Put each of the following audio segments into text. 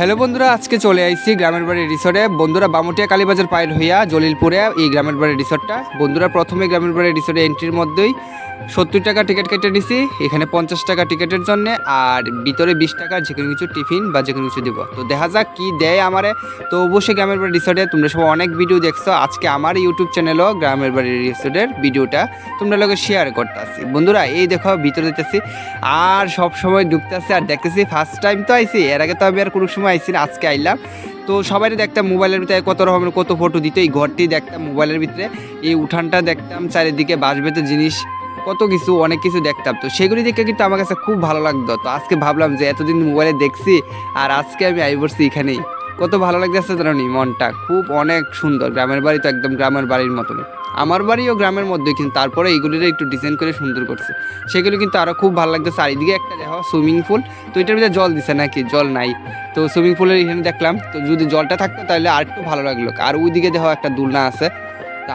Hello বন্ধুরা, আজকে চলে আইছি গ্রামের বাড়ি রিসোর্টে। বন্ধুরা বামুটিয়া কালীবাজার পাইল হইয়া জলিলপুরে এই গ্রামের বাড়ি রিসোর্টটা। বন্ধুরা প্রথমে গ্রামের বাড়ি রিসোর্টে এন্ট্রির মধ্যেই 70 টাকা টিকিট কেটে নিছি। এখানে 50 টাকা টিকিটের জন্য, আর ভিতরে 20 টাকা যে কোনো কিছু টিফিন বা যে কোনো কিছু দিব। তো দেখা যাক কি দেয় আমারে। তো অবশ্যই গ্রামের বাড়ি রিসোর্টে তোমরা সব অনেক ভিডিও দেখছো, আজকে আমার ইউটিউব চ্যানেলও গ্রামের বাড়ি রিসোর্টের ভিডিওটা তোমরা লোকে শেয়ার করতেছি। বন্ধুরা এই দেখো ভিতরে যেতেছি, আর সব সময় ঢুকতেছি আর দেখতেছি। ফার্স্ট টাইম তো আইছি, এর আগে তো আমি আর কোনো সময় আইছি না, আজকে আইলাম। তো সবাই দেখতাম মোবাইলের ভিতরে কত রকমের কত ফটো দিত, এই ঘরটি দেখতাম মোবাইলের ভিতরে, এই উঠানটা দেখতাম, চারিদিকে বাঁশবেতের জিনিস কত কিছু অনেক কিছু দেখতাম। তো সেগুলি দেখে কিন্তু আমার কাছে খুব ভালো লাগতো। তো আজকে ভাবলাম যে এতদিন মোবাইলে দেখছি আর আজকে আমি আই পড়ছি এখানেই, কত ভালো লাগতেছে জানি, মনটা খুব অনেক সুন্দর। গ্রামের বাড়ি তো একদম গ্রামের বাড়ির মতন, আমার বাড়িও গ্রামের মধ্যে, কিন্তু তারপরে এইগুলির একটু ডিজাইন করে সুন্দর করছে, সেগুলো কিন্তু আরও খুব ভালো লাগতেছে। চারিদিকে একটা দেখো সুইমিং পুল, তো এটার ভিতরে জল দিছে নাকি, জল নাই। তো সুইমিং পুলের এখানে দেখলাম, তো যদি জলটা থাকতো তাহলে আর একটু ভালো লাগলো। আর ওইদিকে দেখো একটা দোলনা আছে,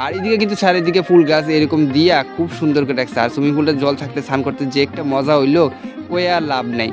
আর এদিকে কিন্তু চারিদিকে ফুল গাছ এরকম দিয়া খুব সুন্দর করে রাখছে। আর সুইমিং পুলটা জল থাকতে স্নান করতে যে একটা মজা হইলো, কই আর লাভ নাই।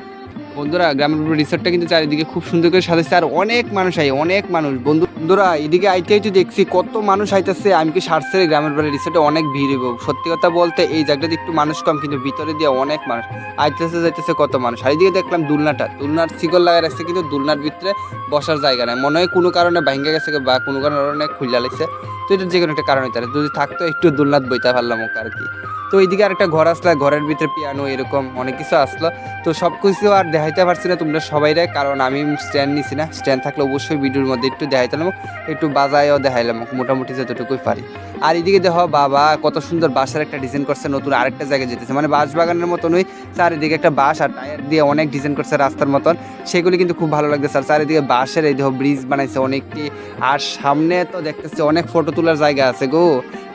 বন্ধুরা গ্রামের রিসোর্টটা কিন্তু চারিদিকে খুব সুন্দর করে সাজাচ্ছে, আর অনেক মানুষ অনেক মানুষ। বন্ধুরা এদিকে আইতে আইতে দেখছি কত মানুষ আইতেছে। আমি কি সার্চে গ্রামের বাড়ি রিসোর্টে অনেক ভিড় হইব, সত্যি কথা বলতে এই জায়গাটাতে একটু মানুষ কম, কিন্তু ভিতরে দিয়ে অনেক মানুষ আইতেছে যাইতেছে কত মানুষ। আর এদিকে দেখলাম দুলনার শিকল লাগাই রাখছে, কিন্তু দুলনার ভিতরে বসার জায়গা নেই, মনে হয় কোনো কারণে ভাঙ্গে গেছে বা কোনো কারণে খুললা লাগছে। তো এটা যে কোনো একটা কারণ হইতে পারে, যদি থাকতো একটু দুলনাথ বইতে পারলাম ওকে আর কি। তো এইদিকে আরেকটা ঘর আসলো, ঘরের ভিতরে পিয়ানো এরকম অনেক কিছু আসলো। তো সব কিছু আর দেখাইতে পারছি না তোমরা সবাইরে, কারণ আমি স্ট্যান্ড নিছি না। স্ট্যান্ড থাকলে অবশ্যই ভিডিওর মধ্যে একটু দেখাইতাম, একটু বাজায়ও দেখাইলাম মোটামুটি যতটুকুই পারি। আর এদিকে দেখো বাবা কত সুন্দর বাঁশের একটা ডিজাইন করছে, নতুন আরেকটা জায়গায় যেতেছে, মানে বাঁশ বাগানের মতনই চারিদিকে একটা বাঁশ আর টায়ার দিয়ে অনেক ডিজাইন করছে রাস্তার মতন, সেগুলি কিন্তু খুব ভালো লাগতেছে। আর চারিদিকে বাঁশের এই দেখো ব্রিজ বানাইছে অনেকটি, আর সামনে তো দেখতেছি অনেক ফটো তোলার জায়গা আছে গো।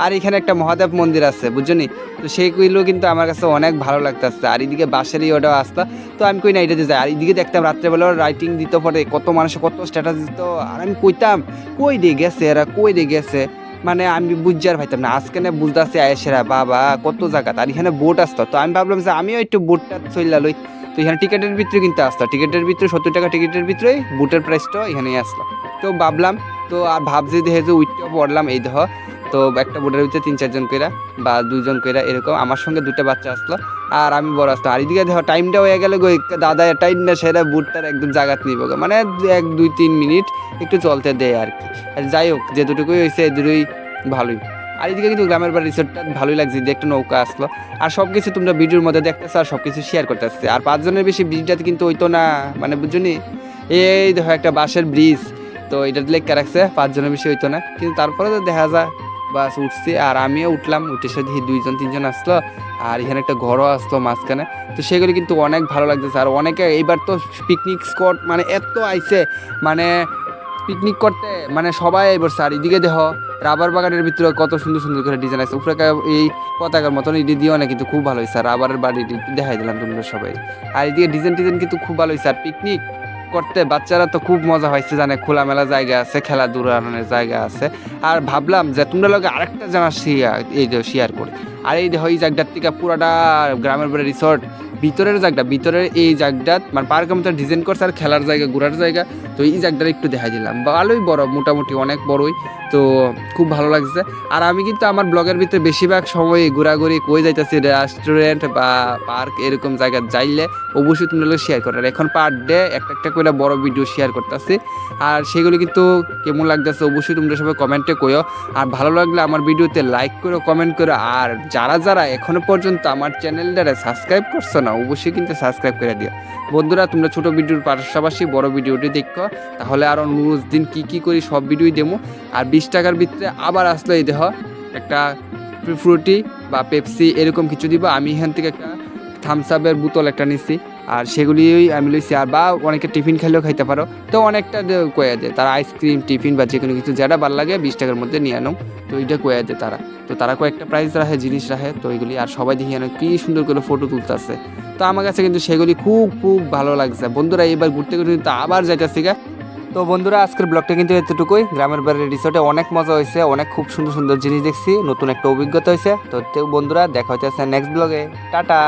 আর এখানে একটা মহাদেব মন্দির আছে বুঝছনি, তো সেইগুলো কিন্তু আমার কাছে অনেক ভালো লাগতেছে। আর এদিকে বাঁশেরই ওটাও আসতো, তো আমি কই না এটাতে যাই। আর এদিকে দেখতাম রাত্রেবেলা রাইটিং দিত, পরে কত মানুষ কত স্ট্যাটাস দিত, আর আমি কইতাম কই দিয়ে গেছে এরা, কই দিয়ে গেছে, মানে আমি বুঝতে আর পাইতাম না। আজকে না বুঝতেছি আয়েসেরা বাবা কত জায়গা, আর এখানে বোট আসতো। তো আমি ভাবলাম যে আমিও একটু বোটটা চললা লই। তো এখানে টিকিটের ভিতরে কিন্তু আসতো, টিকিটের ভিতরে 70 টাকা টিকিটের ভিতরে বুটের প্রাইসটাও এখানেই আসলো। তো ভাবলাম, তো আর ভাবছি দেখে যে উইটটা পড়লাম এই দেহ। তো একটা বোটের ভিতরে 3-4 জন কইরা বা 2 জন কইরা এরকম, আমার সঙ্গে 2টা বাচ্চা আসলো আর আমি বড় আসতো। আর এদিকে দেখো টাইমটা হয়ে গেল গো, দাদা টাইম না সেরা বুটটার একদম জায়গাত নিব, মানে 1-2-3 মিনিট একটু চলতে দেয় আর কি। আর যাই হোক যে দুটুকুই হয়েছে দুটোই ভালোই। আর এদিকে কিন্তু গ্রামের বাড়ি রিসোর্টটা ভালোই লাগছে, যে একটা নৌকা আসলো। আর সব কিছু তোমরা ভিডিওর মধ্যে দেখতেছো আর সব কিছু শেয়ার করতে আসছে। আর 5 জনের বেশি ব্রিজটাতে কিন্তু হইতো না, মানে বুঝছনি, এই দেখো একটা বাঁশের ব্রিজ, তো এটা লেখা রাখছে 5 জনের বেশি হইতো না, কিন্তু তারপরে তো দেখা যায় বাস উঠছি। আর আমিও উঠলাম, উঠে সাথে 2-3 জন আসলো, আর এখানে একটা ঘরও আসলো মাঝখানে। তো সেগুলো কিন্তু অনেক ভালো লাগতেছে। আর অনেকে এইবার তো পিকনিক স্পট মানে এত আইছে, মানে পিকনিক করতে মানে সবাই এবার। আর এদিকে দেখো রাবার বাগানের ভিতরে কত সুন্দর সুন্দর করে ডিজাইন আছে, উপরে এই পতাকার মতন এটি দিও না, কিন্তু খুব ভালো হয়েছে। আর রাবারের বাড়িটি দেখাই দিলাম তোমরা সবাই। আর এদিকে ডিজাইন কিন্তু খুব ভালো হয়েছে। আর পিকনিক করতে বাচ্চারা তো খুব মজা হয়েছে, জানে খোলামেলা জায়গা আছে, খেলাধুলার জায়গা আছে। আর ভাবলাম যে তোমরা লোক আরেকটা জায়গা শেয়ার করে। আর এই দেখো এই জায়গাটার থেকে পুরাটা গ্রামের বাড়ি রিসোর্ট ভিতরের জায়গাটা, ভিতরের এই জায়গাটা মানে পার্কের মতো ডিজাইন করছে, আর খেলার জায়গা ঘোরার জায়গা। তো এই জায়গাটা একটু দেখা দিলাম, ভালোই বড়, মোটামুটি অনেক বড়ই, তো খুব ভালো লাগছে। আর আমি কিন্তু আমার ব্লগের ভিতরে বেশিরভাগ সময় ঘোরাঘুরি কই যাইতেছি, রেস্টুরেন্ট বা পার্ক এরকম জায়গা যাইলে অবশ্যই তোমরা শেয়ার করার। এখন পার ডে একটা করে বড় ভিডিও শেয়ার করতেছি, আর সেগুলো কিন্তু কেমন লাগতেছে অবশ্যই তোমরা সবাই কমেন্টে কইও। আর ভালো লাগলে আমার ভিডিওতে লাইক করো, কমেন্ট করো। আর যারা এখনো পর্যন্ত আমার চ্যানেলটারে সাবস্ক্রাইব করছো না, অবশ্যই কিন্তু সাবস্ক্রাইব করে দিও। বন্ধুরা তোমরা ছোট ভিডিওর পাশাপাশি বড় ভিডিওটি দেখো, তাহলে আরও রোজ দিন কী করি সব ভিডিওই দেবো। আর 20 টাকার ভিতরে আবার আসলো এই দেখো একটা ফ্রুটি বা পেপসি এরকম কিছু দিব। আমি এখান থেকে একটা থামস আপের বোতল একটা নিচ্ছি, আর সেগুলিই আমি লইছি। আর বা অনেকে টিফিন খেলেও খাইতে পারো, তো অনেকটা কয়ে দেয় তারা আইসক্রিম টিফিন বা যে কোনো কিছু যেটা ভালো লাগে 20 টাকার মধ্যে নিয়ে আনো। তো এইটা কয়ে দেয় তারা, তো তারা কয়েকটা প্রাইস রাখে, জিনিস রাখে। তো এইগুলি আর সবাই দেখি আনো কী সুন্দর করে ফটো তুলতেছে। তো আমার কাছে কিন্তু সেগুলি খুব খুব ভালো লাগছে। বন্ধুরা এবার ঘুরতে ঘুরতে কিন্তু আবার যাইতেছি গা। তো বন্ধুরা আজকের ব্লগটা কিন্তু এতটুকুই। গ্রামের বাড়ির রিসোর্টে অনেক মজা হয়েছে, অনেক খুব সুন্দর সুন্দর জিনিস দেখছি, নতুন একটা অভিজ্ঞতা হয়েছে। তো বন্ধুরা দেখা হইতেছে নেক্সট ব্লগে, টাটা।